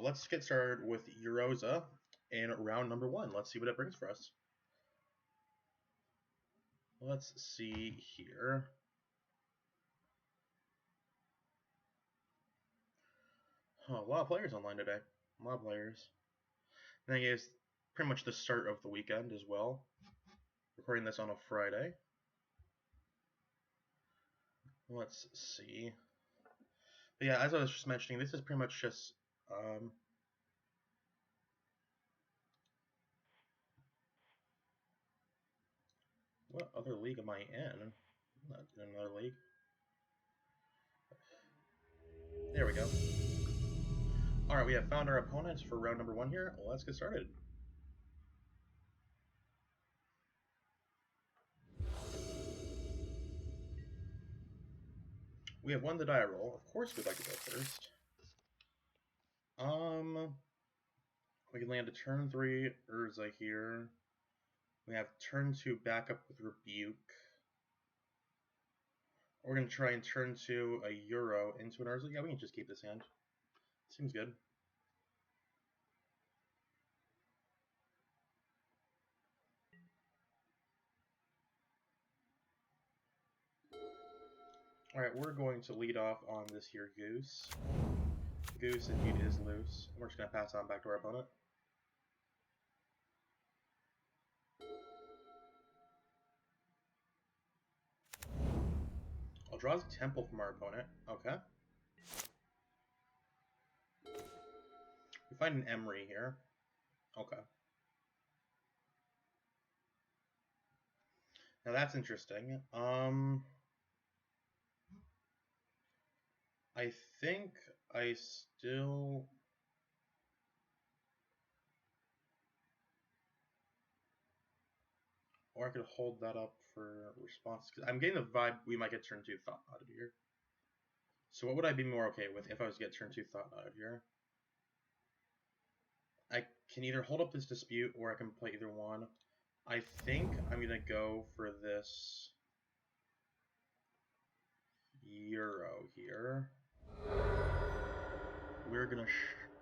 let's get started with Uroza in round number 1. Let's see what it brings for us. Let's see here. Oh, a lot of players online today. A lot of players. And I guess pretty much the start of the weekend as well. Recording this on a Friday. Let's see. But yeah, as I was just mentioning, this is pretty much just what other league am I in? I'm not in another league. There we go. Alright, we have found our opponents for round number 1 here. Let's get started. We have won the die roll. Of course we'd like to go first. We can land a turn 3 Uroza here. We have turn 2 backup with Rebuke. We're going to try and turn 2 a Euro into an Uroza. Yeah, we can just keep this hand. Seems good. Alright, we're going to lead off on this here Goose. Goose indeed is loose. We're just going to pass on back to our opponent. I'll draw a Temple from our opponent. Okay. We find an Emery here. Okay. Now that's interesting. I think I still... Or I could hold that up for response. Because I'm getting the vibe we might get turn 2 Thought Knot here. So what would I be more okay with if I was to get turn 2 Thought Knot here? I can either hold up this Dispute or I can play either one. I think I'm going to go for this Euro here. We're going to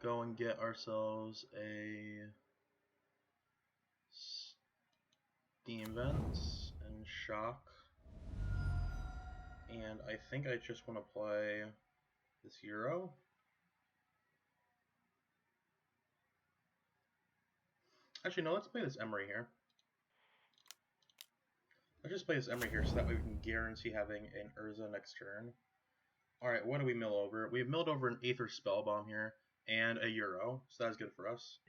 go and get ourselves a Steam Vents and Shock. And I think I just want to play this Euro. Actually, no, let's play this Emery here. Let's just play this Emery here so that way we can guarantee having an Uroza next turn. Alright, what do we mill over? We've milled over an Aether Spellbomb here and a Euro, so that's good for us.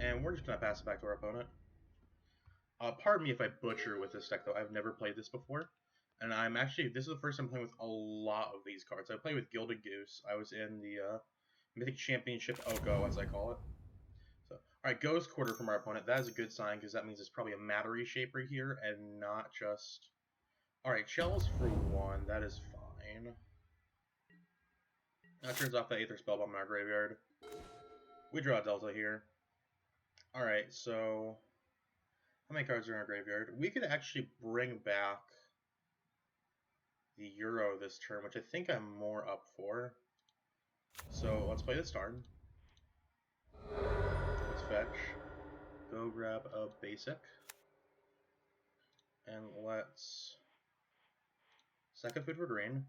And we're just going to pass it back to our opponent. Pardon me if I butcher with this deck, though. I've never played this before. And this is the first time playing with a lot of these cards. I played with Gilded Goose. I was in the Mythic Championship Oko, as I call it. So, alright, Ghost Quarter from our opponent. That is a good sign, because that means it's probably a Mattery Shaper here, and not just... Alright, Shells for 1. That is fine. That turns off the Aether Spellbomb in our graveyard. We draw a Delta here. Alright, so... How many cards are in our graveyard? We could actually bring back the Euro this turn, which I think I'm more up for. So let's play this turn. Let's fetch. Go grab a basic. And let's second food for green.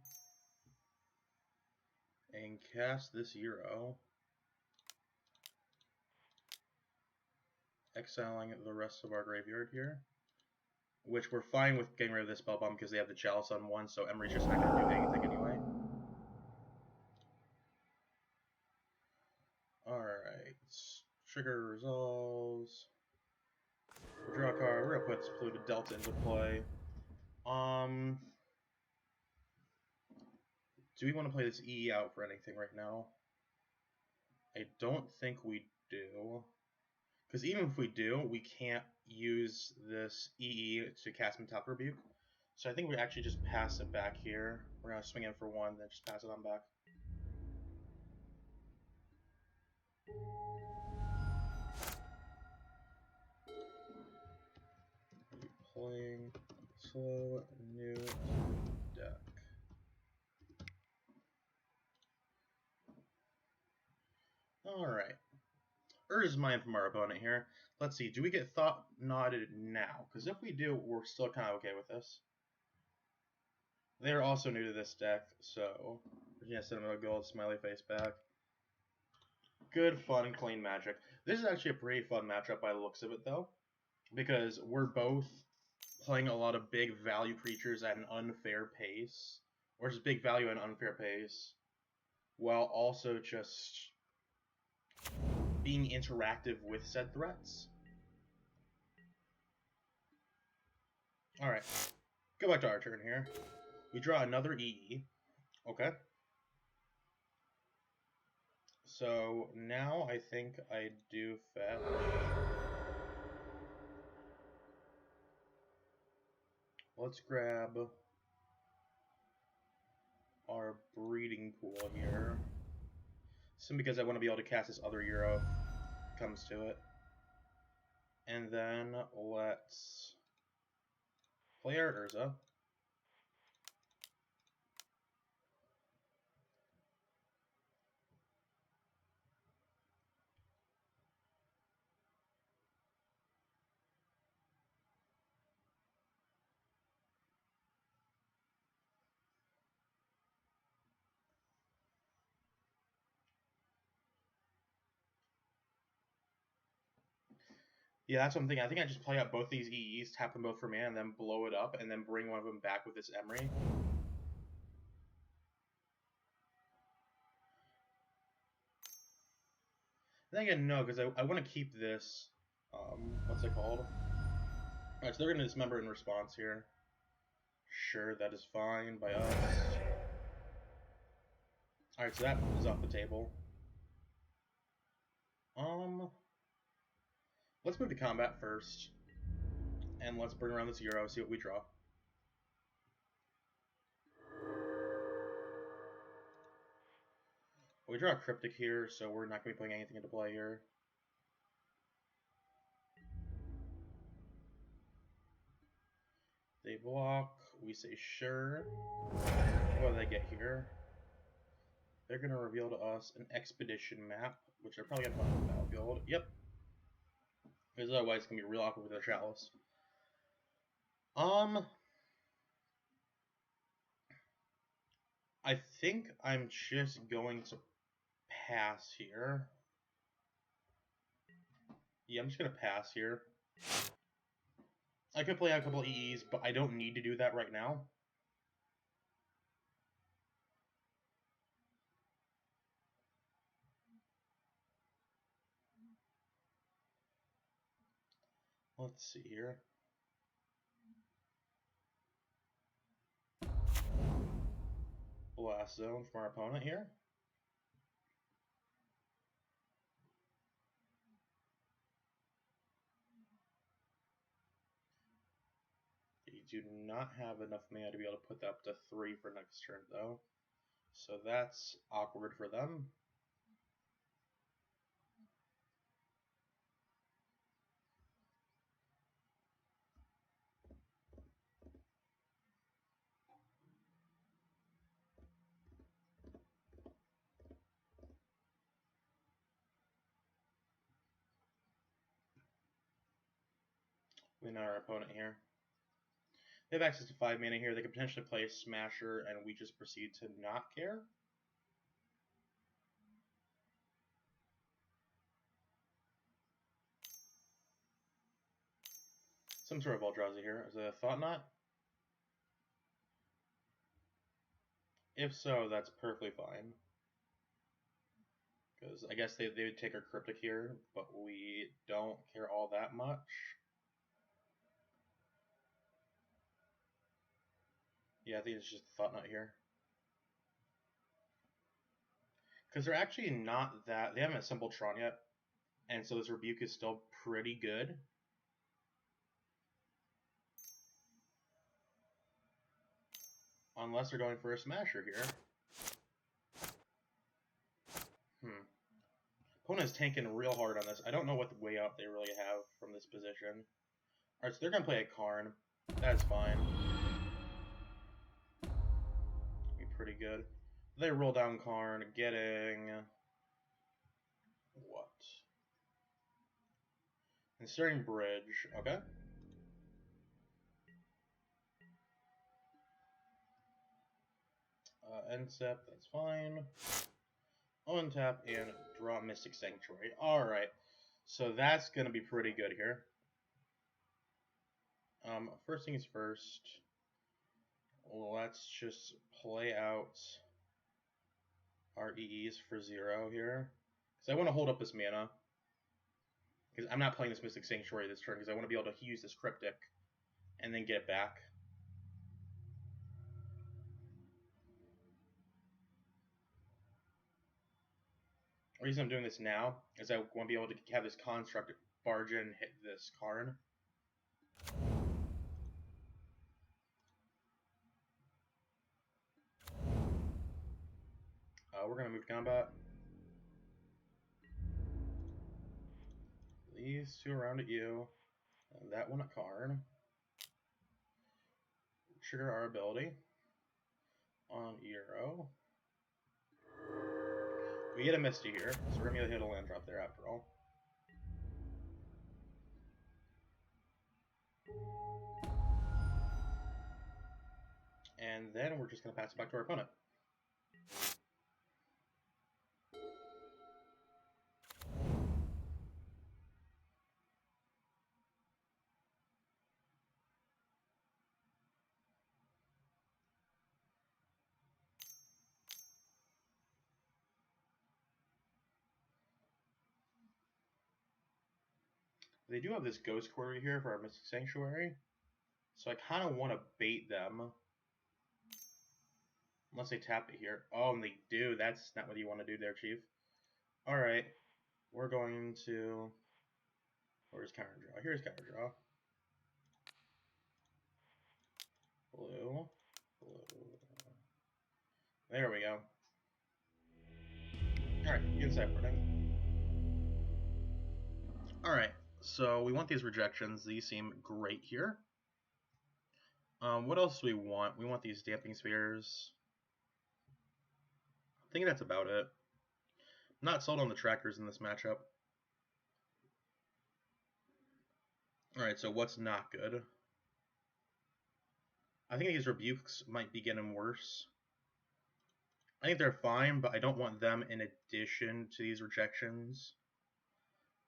And cast this Euro. Exiling the rest of our graveyard here. Which we're fine with getting rid of this Spellbomb because they have the Chalice on 1, so Emery's just not going to do anything anyway. Alright. Trigger resolves. Draw a card. We're going to put Polluted Delta into play. Do we want to play this EE out for anything right now? I don't think we do. Because even if we do, we can't use this EE to cast Metallic Rebuke. So I think we actually just pass it back here. We're going to swing in for 1, then just pass it on back. Playing slow new deck. Alright. Urza's Mind from our opponent here. Let's see, do we get Thought Knotted now? Because if we do, we're still kind of okay with this. They're also new to this deck, so we're gonna send them a gold smiley face back. Good, fun, clean magic. This is actually a pretty fun matchup by the looks of it, though, because we're both playing a lot of big value creatures at an unfair pace, or just big value at an unfair pace, while also just being interactive with said threats. Alright, go back to our turn here. We draw another EE. Okay. So now I think I do fetch. Let's grab our breeding pool here. Simply because I want to be able to cast this other Euro if it comes to it. And then let's play our Urza. Yeah, that's what I'm thinking. I think I just play out both these EEs, tap them both for mana, and then blow it up, and then bring one of them back with this Emery. Then again, no, because I want to keep this, what's it called? Alright, so they're going to dismember in response here. Sure, that is fine by us. Alright, so that is off the table. Let's move to combat first. And let's bring around this Euro, see what we draw. We draw a Cryptic here, so we're not going to be putting anything into play here. They block, we say sure. What do they get here? They're going to reveal to us an Expedition map, which they're probably going to find on the battlefield. Yep. Because otherwise it's going to be real awkward with their Chalice. I think I'm just going to pass here. Yeah, I'm just going to pass here. I could play out a couple of EEs, but I don't need to do that right now. Let's see here. Blast Zone from our opponent here. You do not have enough mana to be able to put that up to 3 for next turn, though. So that's awkward for them. We know our opponent here. They have access to 5 mana here. They could potentially play a Smasher, and we just proceed to not care. Some sort of Eldrazi here. Is it a Thought Knot? If so, that's perfectly fine. Because I guess they would take our Cryptic here, but we don't care all that much. Yeah, I think it's just a Thought Knot here. Because they're actually not that... They haven't assembled Tron yet, and so this Rebuke is still pretty good. Unless they're going for a Smasher here. Opponent is tanking real hard on this. I don't know what way out they really have from this position. Alright, so they're going to play a Karn. That's fine. Be pretty good. They roll down Karn, getting... what? Inserting bridge, okay. End step, that's fine. Untap and draw Mystic Sanctuary. Alright, so that's going to be pretty good here. First things first, let's just play out our EEs for 0 here. Because I want to hold up this mana. Because I'm not playing this Mystic Sanctuary this turn, because I want to be able to use this Cryptic and then get it back. The reason I'm doing this now is I want to be able to have this construct barge in and hit this Karn. We're going to move to combat. These two around at you, and that one at Karn. Trigger our ability on Euro. We get a Misty here, so we're going to hit a land drop there after all. And then we're just going to pass it back to our opponent. They do have this Ghost Quarry here for our Mystic Sanctuary, so I kind of want to bait them. Unless they tap it here. Oh, and they do. That's not what you want to do there, Chief. Alright. We're going to... Where's counter draw? Here's counter draw. Blue. Blue. There we go. Alright, inside printing. Alright, so we want these rejections. These seem great here. What else do we want? We want these damping spheres. I think that's about it. Not sold on the trackers in this matchup. Alright, so what's not good? I think these rebukes might be getting worse. I think they're fine, but I don't want them in addition to these rejections.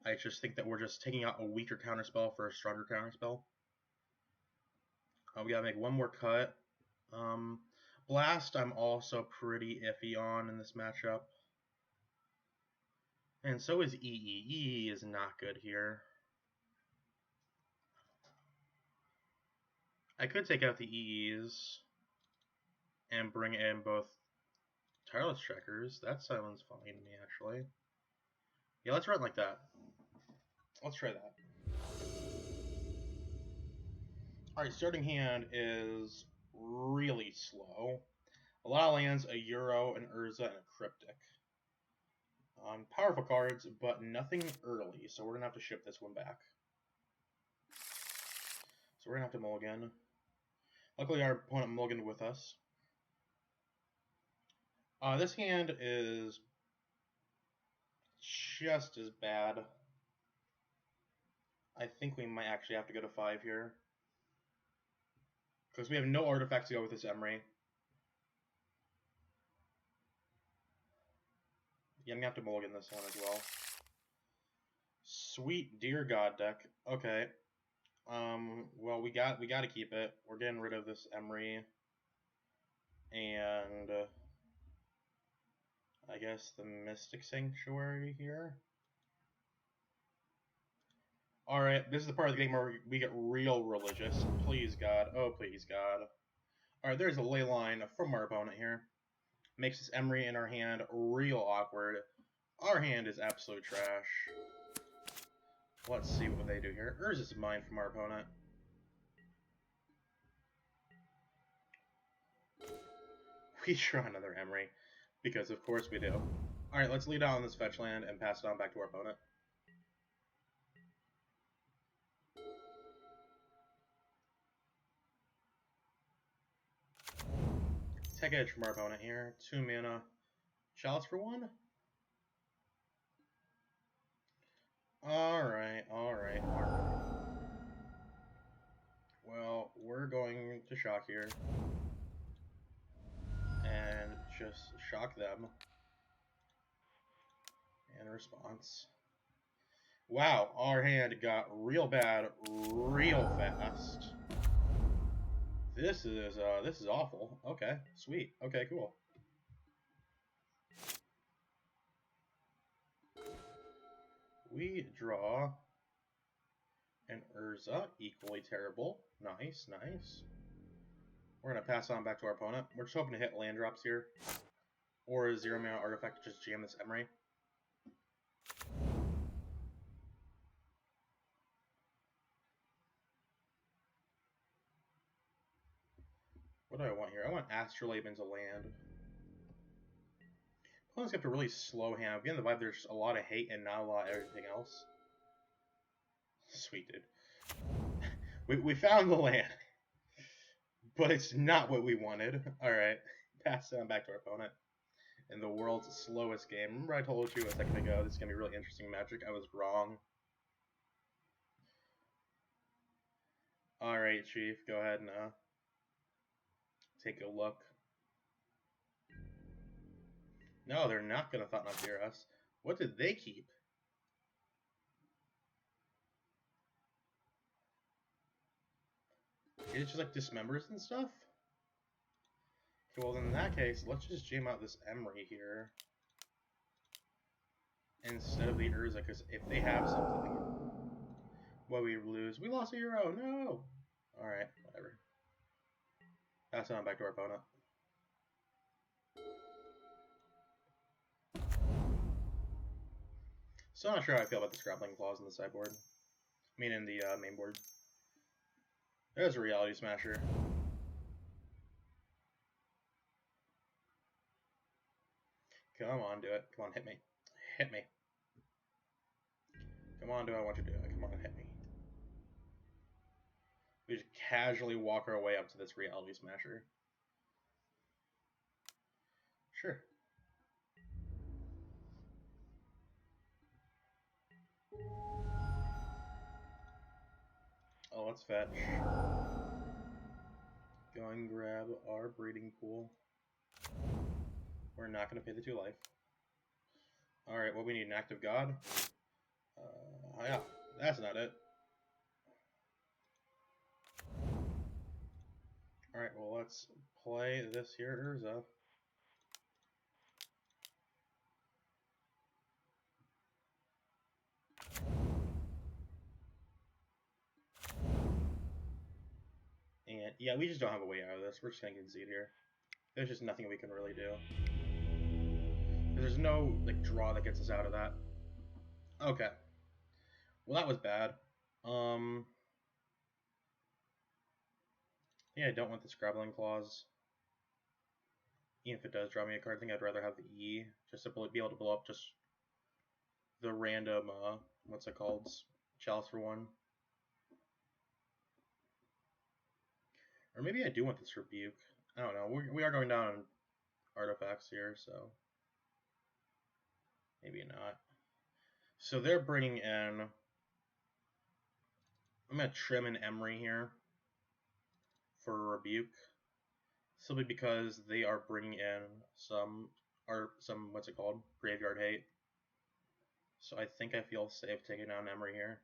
I just think that we're just taking out a weaker counterspell for a stronger counterspell. We gotta make one more cut. Blast I'm also pretty iffy on in this matchup. And so is EE. EE is not good here. I could take out the EEs and bring in both Tireless Checkers. That sounds fine to me, actually. Yeah, let's run like that. Let's try that. Alright, starting hand is really slow. A lot of lands, a Euro, an Urza, and a Cryptic. Powerful cards, but nothing early, so we're going to have to ship this one back. So we're going to have to mulligan. Luckily, our opponent mulliganed with us. This hand is just as bad. I think we might actually have to go to 5 here. Because we have no artifacts to go with this Emery. Yeah, I'm going to have to mulligan this one as well. Sweet Dear God deck. Okay. Well, we got to keep it. We're getting rid of this Emery. And... I guess the Mystic Sanctuary here. Alright, this is the part of the game where we get real religious. Please, God. Oh, please, God. Alright, there's a ley line from our opponent here. Makes this Emery in our hand real awkward. Our hand is absolute trash. Let's see what they do here. Urza's mine from our opponent. We draw another Emery. Because of course we do. Alright, let's lead out on this fetch land and pass it on back to our opponent. Tech Edge from our opponent here. 2 mana. Chalice for 1? Alright. shock here. And just shock them. And a response. Wow, our hand got real bad real fast. This is awful. Okay, sweet. Okay, cool. We draw an Urza, equally terrible. Nice, nice. We're gonna pass on back to our opponent. We're just hoping to hit land drops here. Or a 0-mana artifact to just jam this Emery. What do I want here? I want Astrolabe into land. Opponent's got a really slow hand. I'm getting the vibe there's a lot of hate and not a lot of everything else. Sweet, dude. we found the land. But it's not what we wanted. Alright. Pass it on back to our opponent. In the world's slowest game. Remember I told you a second ago this is going to be really interesting Magic? I was wrong. Alright, Chief. Go ahead and take a look. No, they're not going to Thought Not Fear us. What did they keep? It's just like dismembers and stuff? Okay, well, then in that case, let's just jam out this Emery here. Instead of the Urza, because if they have something, what we lose? We lost a Uro, no! Alright, whatever. Pass it on back to our opponent. Still not sure how I feel about the Scrappling Claws in the sideboard. I mean, in the main board. There's a Reality Smasher. Come on, do it. Come on, hit me. Hit me. Come on, do I want you to do it. Come on, hit me. We just casually walk our way up to this Reality Smasher. Sure. Oh, let's fetch. Go and grab our breeding pool. We're not going to pay the 2 life. Alright, what we need, an active god? Yeah, that's not it. Alright, well, let's play this here Urza. And, yeah, we just don't have a way out of this. We're just going to concede here. There's just nothing we can really do. There's no, like, draw that gets us out of that. Okay. Well, that was bad. Yeah, I don't want the Scrabbling Claws. Even if it does draw me a card, I think I'd rather have the E, just to be able to blow up just the random, what's it called? Chalice for 1. Or maybe I do want this Rebuke. I don't know. We are going down on artifacts here, so maybe not. So they're bringing in... I'm going to trim an Emery here for a Rebuke. Simply because they are bringing in some what's it called? Graveyard Hate. So I think I feel safe taking down Emery here.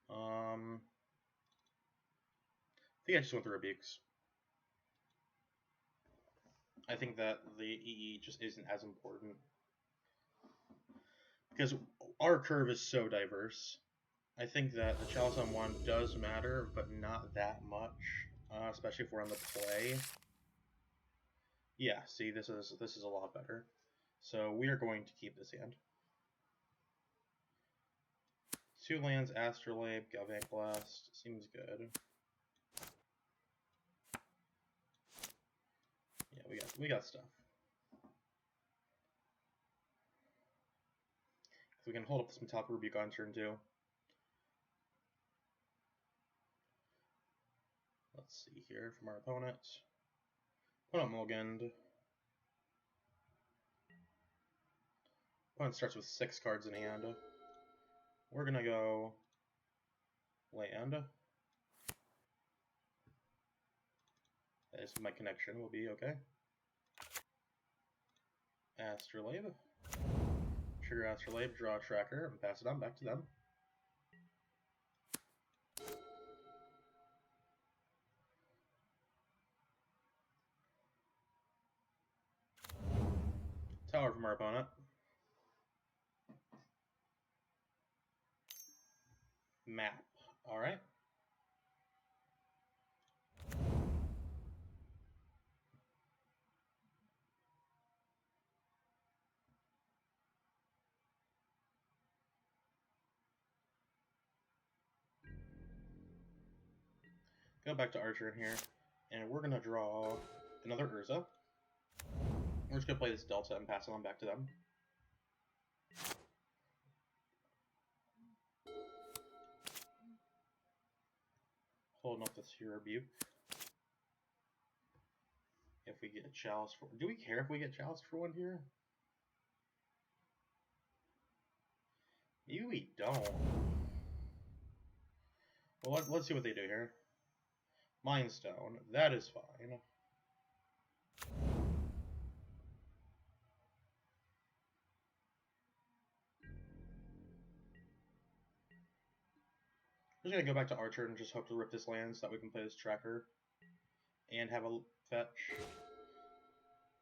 I think I just went the Rebukes. I think that the EE just isn't as important. Because our curve is so diverse. I think that the Chalice on 1 does matter, but not that much. Especially if we're on the play. Yeah, see, this is a lot better. So we are going to keep this hand. 2 lands, Astrolabe, Galvanic Blast. Seems good. Yeah, we got stuff. So we can hold up this Metallic Rebuke on turn 2. Let's see here from our opponent. Opponent mulliganed. Opponent starts with 6 cards in hand. We're gonna go land. As my connection will be okay. Astrolabe. Trigger Astrolabe, draw a tracker, and pass it on back to them. Tower from our opponent. Map. Alright. Go back to Archer in here, and we're going to draw another Urza. We're just going to play this Delta and pass it on back to them. Holding up this Hero Rebuke. If we get Chalice for... Do we care if we get Chalice for one here? Maybe we don't. Well, let's see what they do here. Mind Stone. That is fine. I'm just going to go back to Archer and just hope to rip this land so that we can play this tracker. And have a fetch.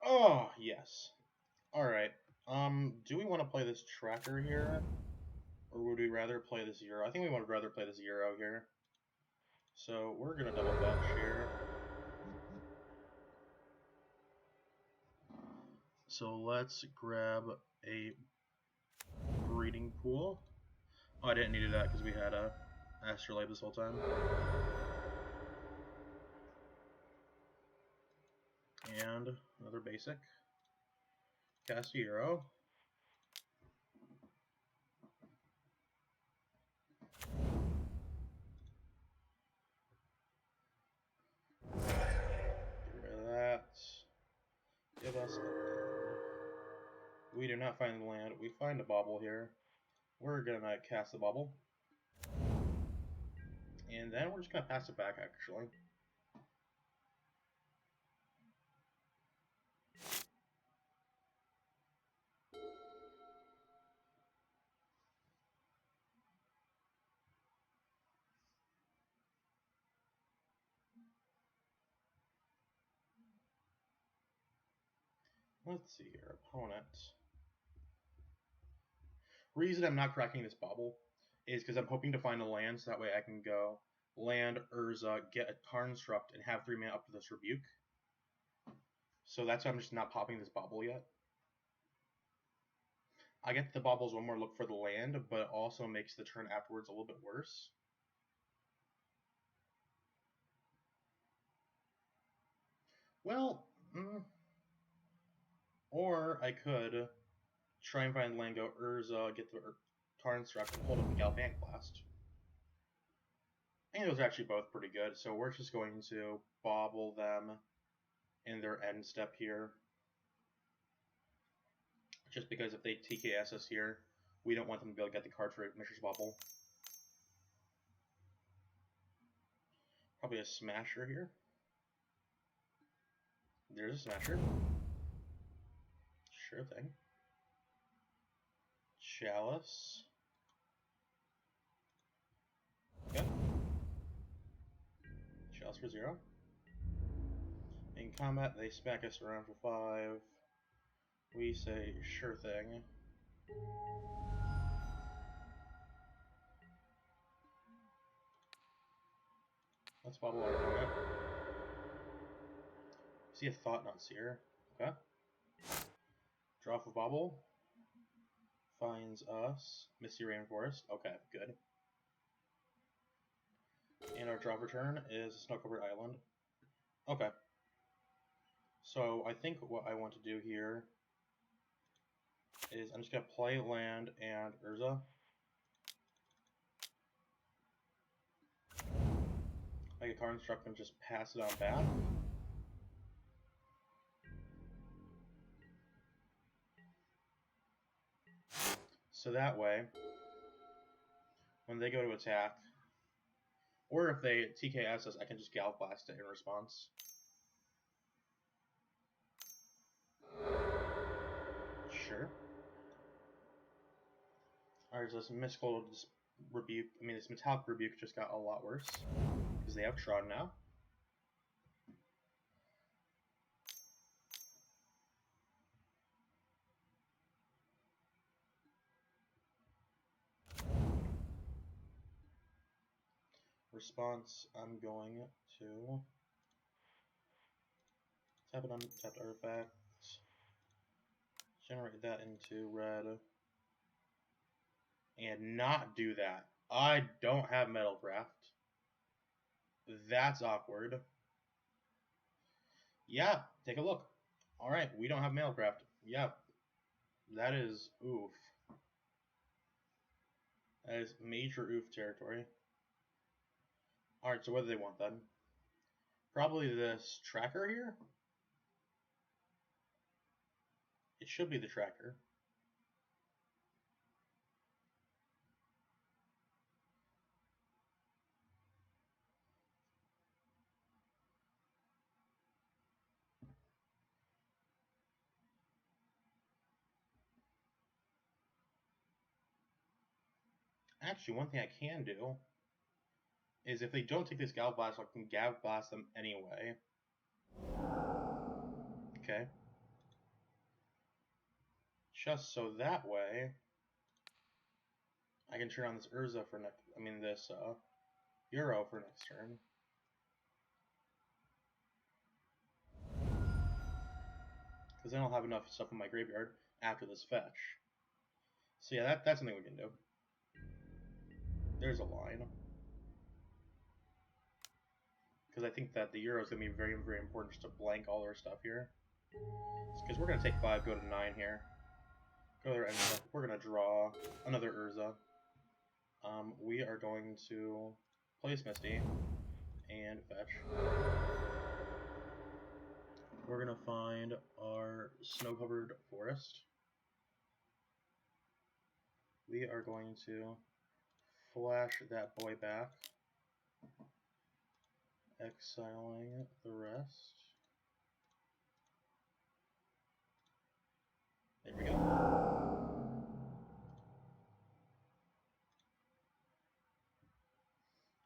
Oh, yes. Alright. Do we want to play this tracker here? Or would we rather play this Euro? I think we would rather play this Euro here. So we're going to double fetch here. So let's grab a breeding pool. Oh, I didn't need that because we had a Astrolabe this whole time. And another basic. Cast a Euro. Get rid of that. Give us a land. We do not find the land. We find a bauble here. We're gonna cast the bauble. And then we're just gonna pass it back, actually. Let's see here. Opponent. Reason I'm not cracking this bauble is because I'm hoping to find a land so that way I can go land Urza, get a Construct, and have 3 mana up to this Rebuke. So that's why I'm just not popping this bauble yet. I get the baubles one more look for the land, but it also makes the turn afterwards a little bit worse. Well, or I could try and find land, go Urza, get the Tarnstruck, and hold up the Galvanic Blast. I think those are actually both pretty good, so we're just going to bauble them in their end step here. Just because if they TKS us here, we don't want them to be able to get the card for Mishra's Bauble. Probably a Smasher here. There's a Smasher. Sure thing. Chalice. Okay. Chalice for 0. In combat, they smack us around for 5. We say, sure thing. Let's bauble our opponent. See a Thought Knot Seer. Okay. Draw for bauble. Finds us. Misty Rainforest. Okay, good. And our draw for turn is Snow-Covered Island. Okay. So I think what I want to do here is I'm just going to play land and Urza. Make a Construct and just pass it on back. So that way, when they go to attack, or if they TKS us, I can just Gallop Blast it in response. Sure. Alright, so this mystical rebuke, this metallic rebuke just got a lot worse. Because they have Tron now. Response, I'm going to tap it on tapped artifact, generate that into red, and not do that. I don't have Metalcraft. That's awkward. Yeah, take a look. Alright, we don't have Metalcraft. Yeah, that is oof. That is major oof territory. Alright, so what do they want then? Probably this tracker here? It should be the tracker. Actually, one thing I can do is if they don't take this Gav Blast, I can Gav Blast them anyway. Okay. Just so that way I can turn on this Urza for next, this Euro for next turn. Because then I'll have enough stuff in my graveyard after this fetch. So yeah, that's something we can do. There's a line. Because I think that the Euro is going to be very, very important just to blank all our stuff here. Because we're going to take 5, go to 9 here. Go there, and we're going to draw another Urza. We are going to place Misty and fetch. We're going to find our snow-covered forest. We are going to flash that boy back, exiling the rest. There we go.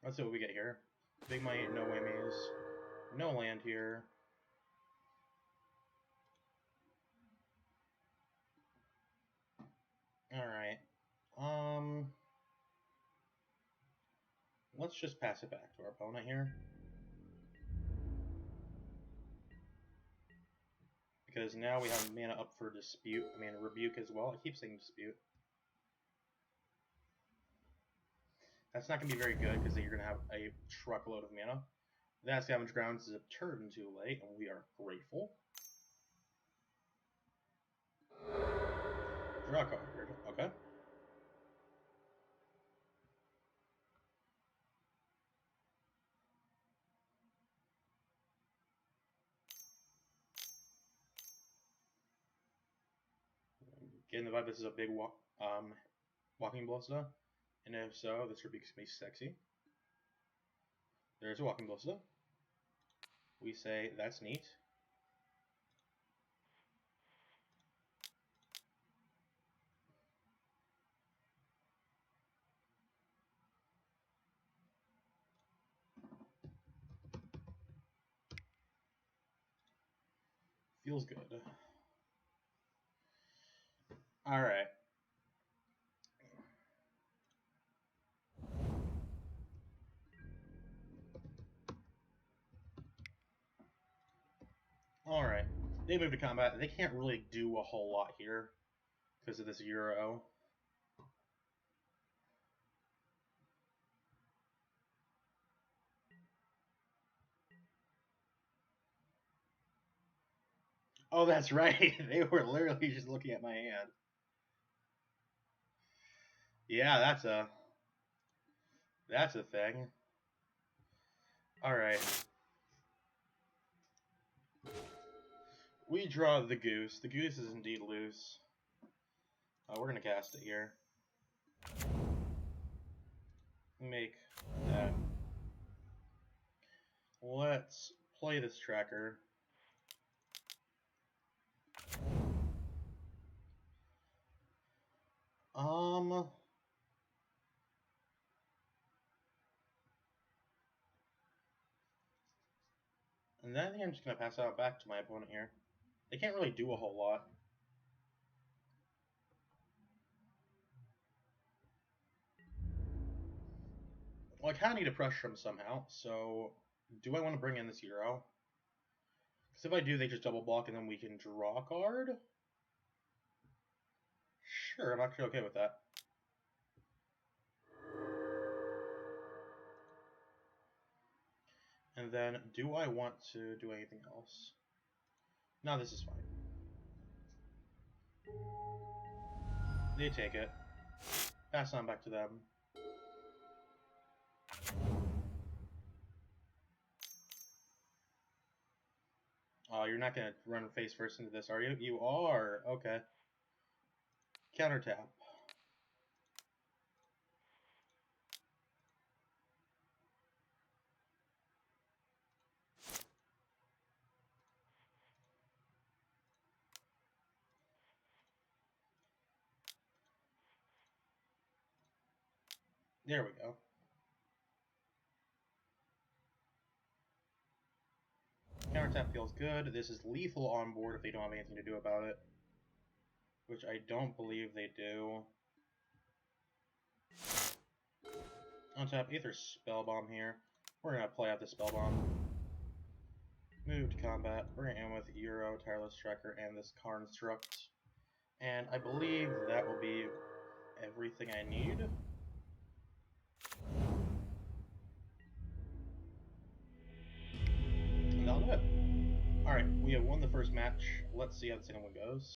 Let's see what we get here. Big money, no whammies, no land here. Alright. Let's just pass it back to our opponent here. Because now we have mana up for Dispute. Rebuke as well. I keep saying Dispute. That's not going to be very good because then you're going to have a truckload of mana. That Scavenge Grounds is a turn too late, and we are grateful. Draw a card. Okay. Getting the vibe this is a big walking ballista. And if so, this Rebukes me sexy. There's a walking ballista. We say, that's neat. Feels good. Alright. Alright. They move to combat. They can't really do a whole lot here because of this Euro. Oh, that's right. They were literally just looking at my hand. Yeah, that's a thing. Alright. We draw the Goose. The Goose is indeed loose. We're going to cast it here. Make that. Let's play this tracker. And then I think I'm just gonna pass out back to my opponent here. They can't really do a whole lot. Well, I kind of need to pressure him somehow, so do I want to bring in this Uro? Because if I do, they just double block and then we can draw a card? Sure, I'm actually okay with that. And then, do I want to do anything else? No, this is fine. They take it. Pass on back to them. Oh, you're not going to run face first into this, are you? You are! Okay. Counter tap. There we go. Counter tap feels good. This is lethal on board if they don't have anything to do about it. Which I don't believe they do. Untap Aether Spellbomb here. We're going to play out the Spellbomb. Move to combat. Bring it in with Uro, Tireless Striker, and this Construct. And I believe that will be everything I need. And that'll do it. Alright, we have won the first match. Let's see how the second one goes.